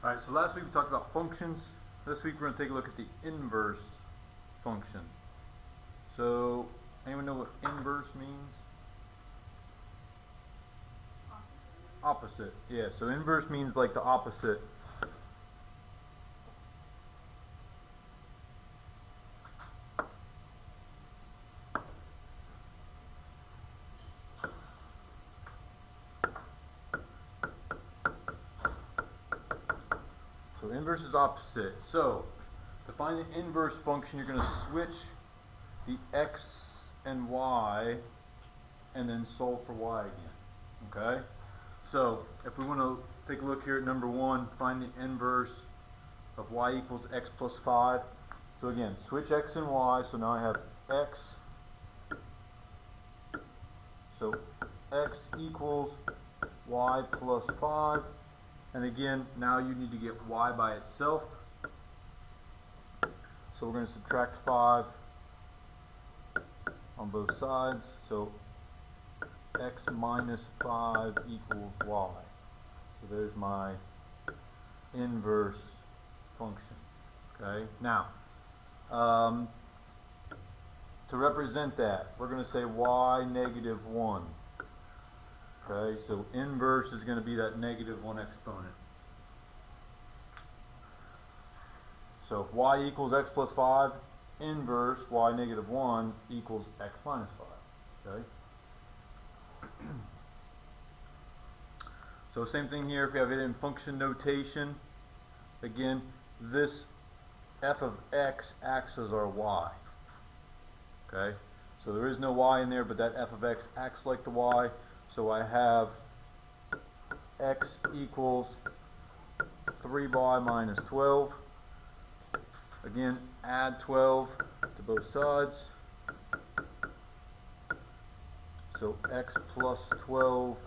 Alright, so last week we talked about functions. This week we're going to take a look at the inverse function. So, anyone know what inverse means? Opposite. Yeah, so inverse means like the opposite. So inverse is opposite. So, to find the inverse function, you're going to switch the x and y and then solve for y again. Okay? So, if we want to take a look here at number 1, find the inverse of y equals x plus 5. So again, switch x and y, so now I have x. So x equals y plus 5. And again, now you need to get y by itself. So we're going to subtract 5 on both sides. So x minus 5 equals y. So there's my inverse function. Okay, now to represent that, we're going to say y negative 1. Okay, so inverse is going to be that negative 1 exponent. So if y equals x plus 5, inverse y negative 1 equals x minus 5. Okay. So same thing here, if we have it in function notation, again, this f of x acts as our y. Okay, so there is no y in there, but that f of x acts like the y. So I have x equals 3y minus 12. Again, add 12 to both sides. So x plus 12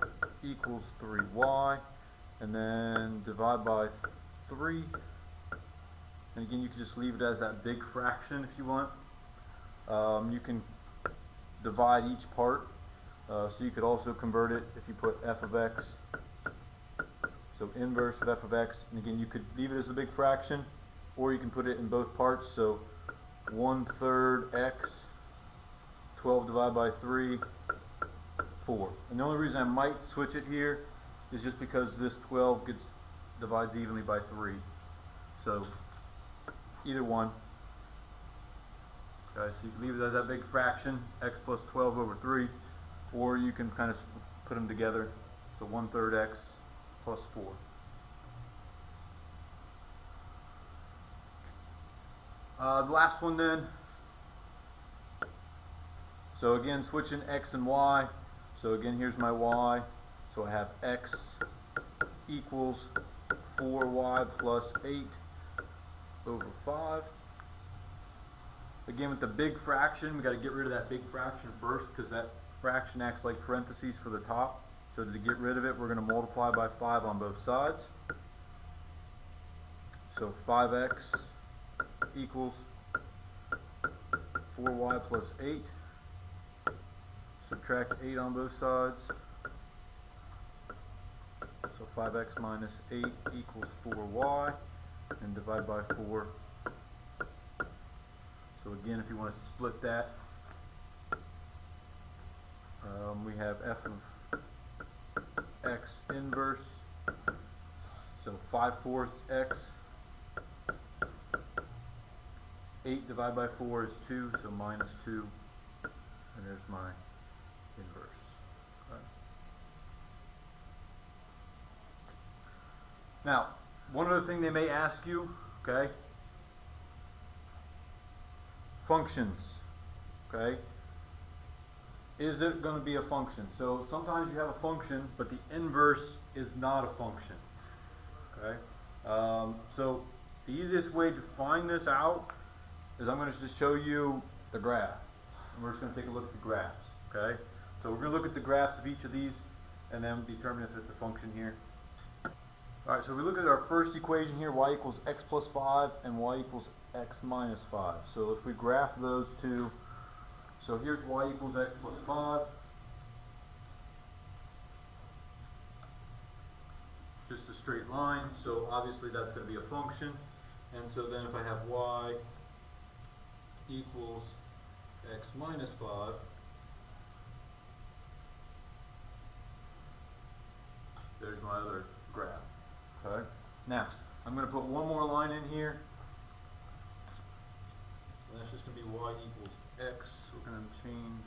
equals 3y. And then divide by 3. And again, you can just leave it as that big fraction if you want. You can divide each part. So you could also convert it if you put f of x. So inverse of f of x. And again, you could leave it as a big fraction, or you can put it in both parts. So 1/3 x, 12 divided by 3, 4. And the only reason I might switch it here is just because this 12 divides evenly by 3. So either one. Okay, so you can leave it as that big fraction, x plus 12 over 3, or you can kind of put them together. So 1/3 x plus 4. The last one then. So again, switching x and y. So again, here's my y. So I have x equals 4y plus 8 over 5. Again, with the big fraction, we got to get rid of that big fraction first, because that fraction acts like parentheses for the top. So to get rid of it, we're going to multiply by 5 on both sides. So 5x equals 4y plus 8. Subtract 8 on both sides. So 5x minus 8 equals 4y. And divide by 4. So again, if you want to split that, we have f of x inverse. So 5/4 x. 8 divided by 4 is 2, so minus 2. And there's my inverse. Okay. Now, one other thing they may ask you, okay? Functions, okay? Is it going to be a function? So sometimes you have a function, but the inverse is not a function, okay? So the easiest way to find this out is I'm going to just show you the graph. And we're just going to take a look at the graphs, okay? So we're going to look at the graphs of each of these and then determine if it's a function here. Alright, so we look at our first equation here, y equals x plus 5 and y equals x minus 5. So if we graph those two, so here's y equals x plus 5. just a straight line, so obviously that's going to be a function. And so then if I have y equals x minus 5, there's my other graph. Okay. Now, I'm going to put one more line in here. And that's just going to be y equals x. We're going to change.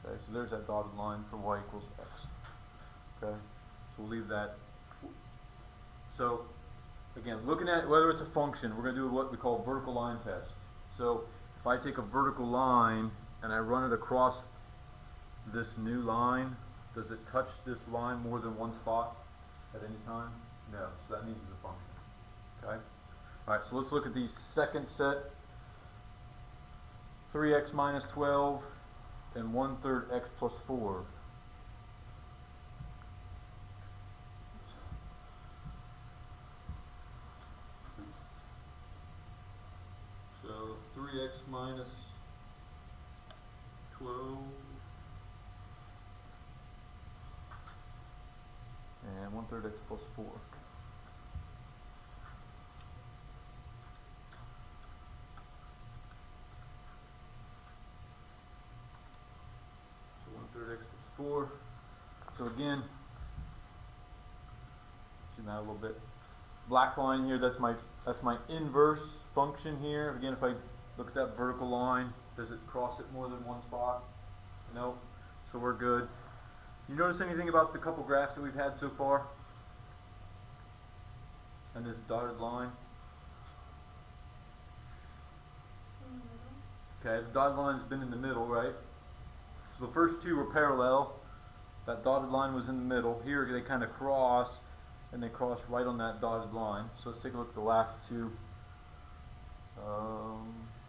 Okay, so there's that dotted line for y equals x. Okay, so we'll leave that. So, again, looking at whether it's a function, we're going to do what we call vertical line test. So, if I take a vertical line and I run it across this new line, does it touch this line more than one spot at any time? No, so that means it's a function. Okay? Alright, so let's look at the second set. 3x minus 12 and 1/3 x plus 4. So 3x minus 12 and 1/3 x plus 4. So 1/3 x plus 4. So again, zoom out a little bit. Black line here, that's my inverse function here. Again, if I look at that vertical line, does it cross it more than one spot? Nope. So we're good. You notice anything about the couple graphs that we've had so far? And this dotted line? Okay, the dotted line's been in the middle, right? So the first two were parallel. That dotted line was in the middle. Here they kind of cross, and they cross right on that dotted line. So let's take a look at the last two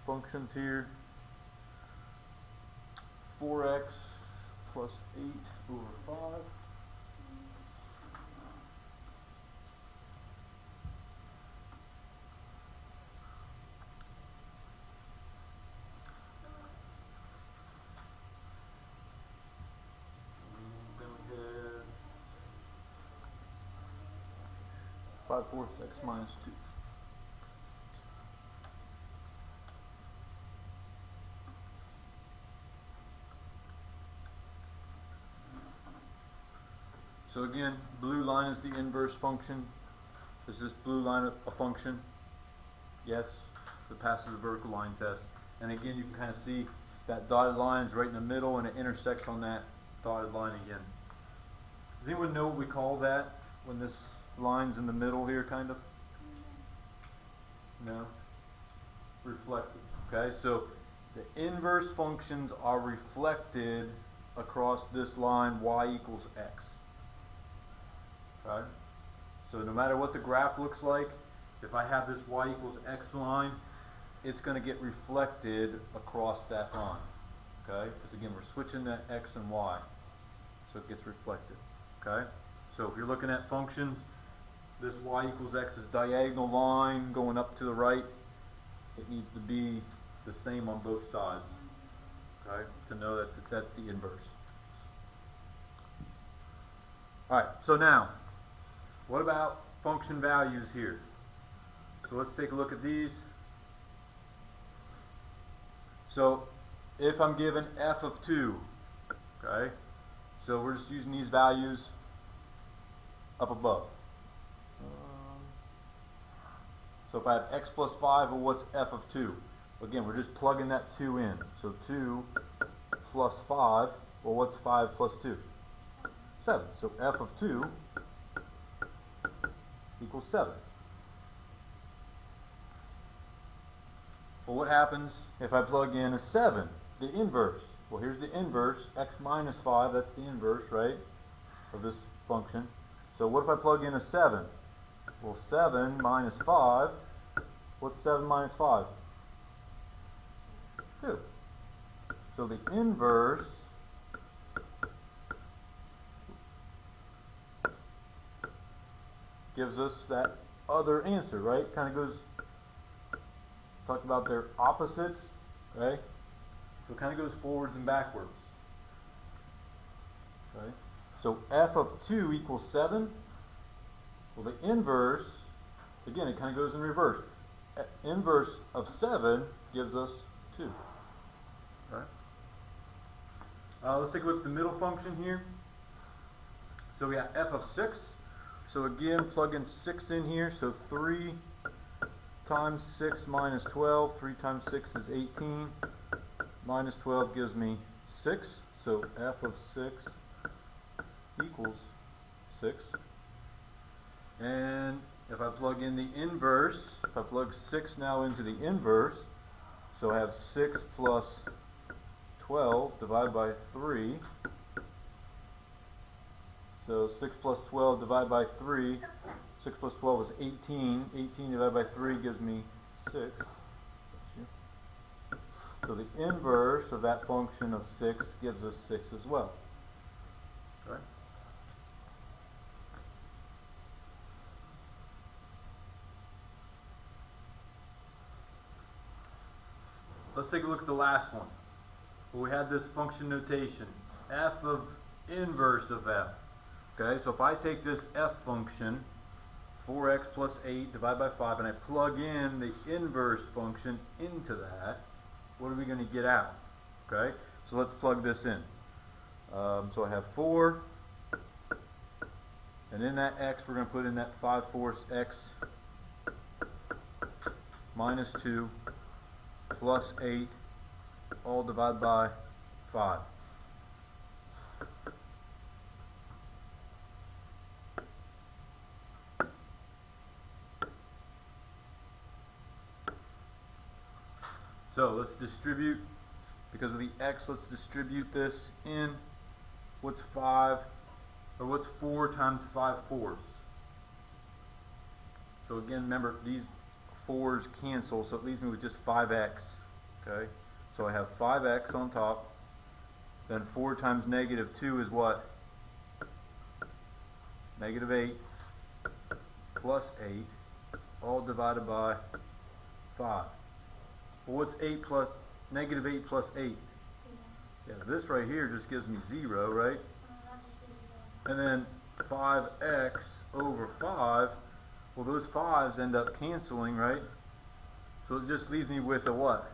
functions here. 4x plus 8 over 5. And then we had 5/4 x minus 2. So again, blue line is the inverse function. Is this blue line a function? Yes, it passes the vertical line test. And again, you can kind of see that dotted line is right in the middle and it intersects on that dotted line again. Does anyone know what we call that when this line's in the middle here, kind of? No? Reflected. Okay, so the inverse functions are reflected across this line y equals x. Okay? So no matter what the graph looks like, if I have this y equals x line, it's going to get reflected across that line. Okay? Because again, we're switching that x and y. So it gets reflected. Okay? So if you're looking at functions, this y equals x is diagonal line going up to the right. It needs to be the same on both sides. Okay? To know that's the inverse. Alright, so now, what about function values here? So let's take a look at these. So if I'm given f of 2, okay, so we're just using these values up above. So if I have x plus 5, well, what's f of 2? Again, we're just plugging that 2 in. So 2 plus 5, well, what's 5 plus 2? 7. So f of 2 equals 7. Well, what happens if I plug in a 7, the inverse? Well, here's the inverse, x minus 5, that's the inverse, right, of this function. So what if I plug in a 7? Well, 7 minus 5, what's 7 minus 5? 2. So the inverse gives us that other answer, right? Kind of goes, talked about their opposites, okay? So it kind of goes forwards and backwards. Okay? So f of 2 equals 7. Well, the inverse, again, it kind of goes in reverse. Inverse of 7 gives us 2. Okay? Let's take a look at the middle function here. So we got f of 6. So again, plug in 6 in here. So 3 times 6 minus 12. 3 times 6 is 18. Minus 12 gives me 6. So f of 6 equals 6. And if I plug in the inverse, if I plug 6 now into the inverse, so I have 6 plus 12 divided by 3. So 6 plus 12 divided by 3. 6 plus 12 is 18. 18 divided by 3 gives me 6. So the inverse of that function of 6 gives us 6 as well. Okay. Let's take a look at the last one. Well, we had this function notation, f of inverse of f. Okay, so if I take this f function, 4x plus 8 divided by 5, and I plug in the inverse function into that, what are we going to get out? Okay, so let's plug this in. So I have 4, and in that x, we're going to put in that 5/4 x minus 2 plus 8, all divided by 5. So let's distribute, because of the x, let's distribute this in. What's 5, or what's 4 times 5/4? So again, remember, these 4's cancel, so it leaves me with just 5x. Okay, so I have 5x on top, then 4 times negative 2 is what? Negative 8 plus 8, all divided by 5. Well, what's 8 plus, negative 8 plus 8? Yeah, this right here just gives me 0, right? And then 5x over 5, well, those 5's end up canceling, right? So it just leaves me with a what?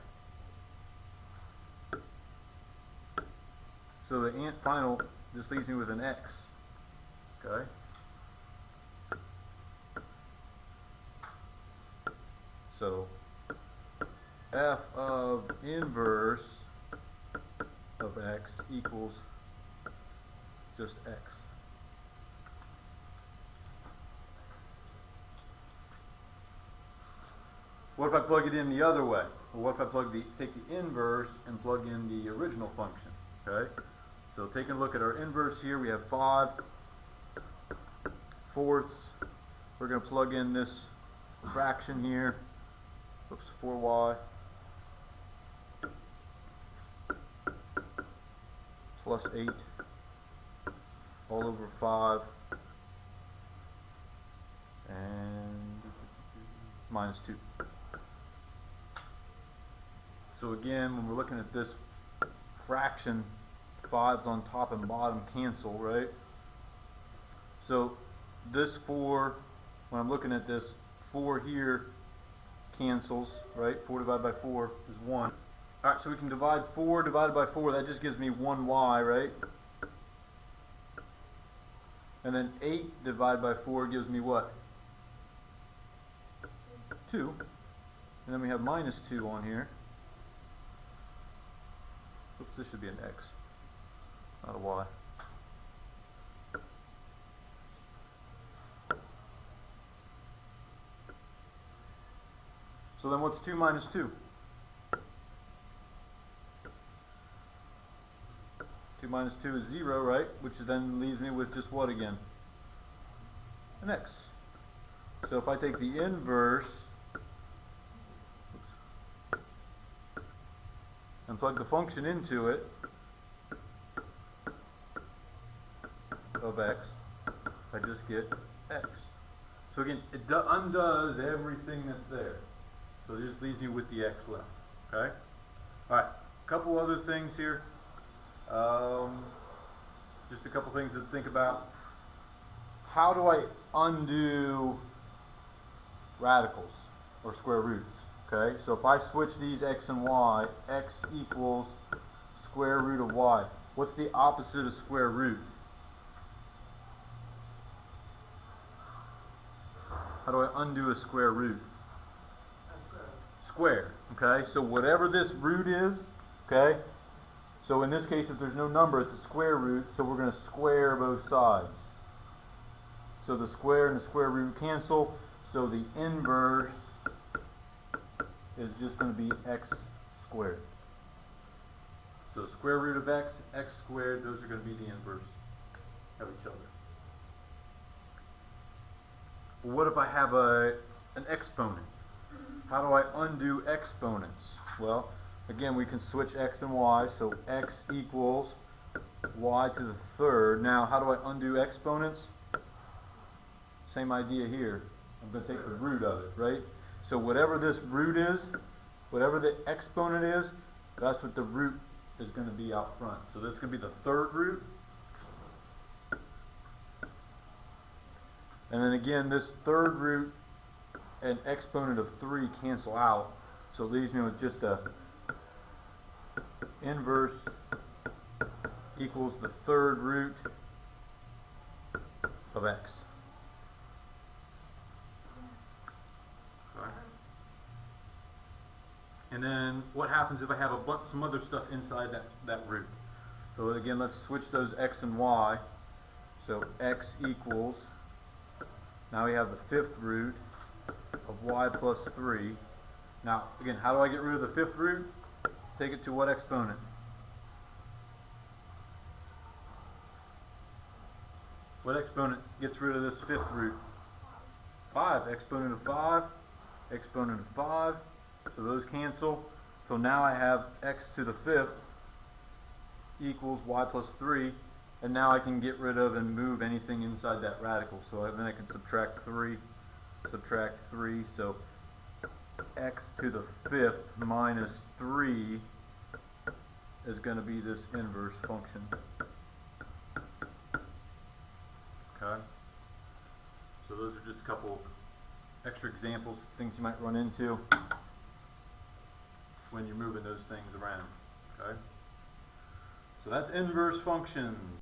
So the final just leaves me with an x. Okay? So f of inverse of x equals just x. What if I plug it in the other way? Or what if I take the inverse and plug in the original function? Okay? So taking a look at our inverse here, we have 5/4. We're going to plug in this fraction here. Oops, 4y plus 8 all over 5 and minus 2. So again, when we're looking at this fraction, 5's on top and bottom cancel, right? So this 4, when I'm looking at this, 4 here cancels, right? 4 divided by 4 is 1. Alright, so we can divide 4 divided by 4, that just gives me 1y, right? And then 8 divided by 4 gives me what? 2. And then we have minus 2 on here. Oops, this should be an x, not a y. So then what's 2 minus 2? 2 minus 2 is 0, right? Which then leaves me with just what again? An x. So if I take the inverse and plug the function into it of x, I just get x. So again, it undoes everything that's there. So it just leaves you with the x left. Okay? Alright, a couple other things here. Just a couple things to think about. How do I undo radicals or square roots? Okay, so if I switch these x and y, x equals square root of y. What's the opposite of square root? How do I undo a square root? Square. Okay, so whatever this root is, okay, so in this case if there's no number it's a square root, so we're going to square both sides. So the square and the square root cancel, so the inverse is just going to be x squared. So the square root of x, x squared, those are going to be the inverse of each other. Well, what if I have an exponent? How do I undo exponents? Well, again, we can switch x and y, so x equals y to the third. Now, how do I undo exponents? Same idea here. I'm going to take the root of it, right? So whatever this root is, whatever the exponent is, that's what the root is going to be out front. So that's going to be the third root. And then again, this third root and exponent of 3 cancel out. So it leaves me with just a inverse equals the third root of x. And then what happens if I have some other stuff inside that root? So again, let's switch those x and y. So x equals, now we have the fifth root of y plus 3. Now again, how do I get rid of the fifth root? Take it to what exponent? What exponent gets rid of this fifth root? 5. Exponent of 5. Exponent of 5. So those cancel. So now I have x to the fifth equals y plus 3. And now I can get rid of and move anything inside that radical. So then I can subtract 3. Subtract 3. So x to the fifth minus 3 is going to be this inverse function. Okay? So those are just a couple extra examples, things you might run into when you're moving those things around. Okay? So that's inverse functions.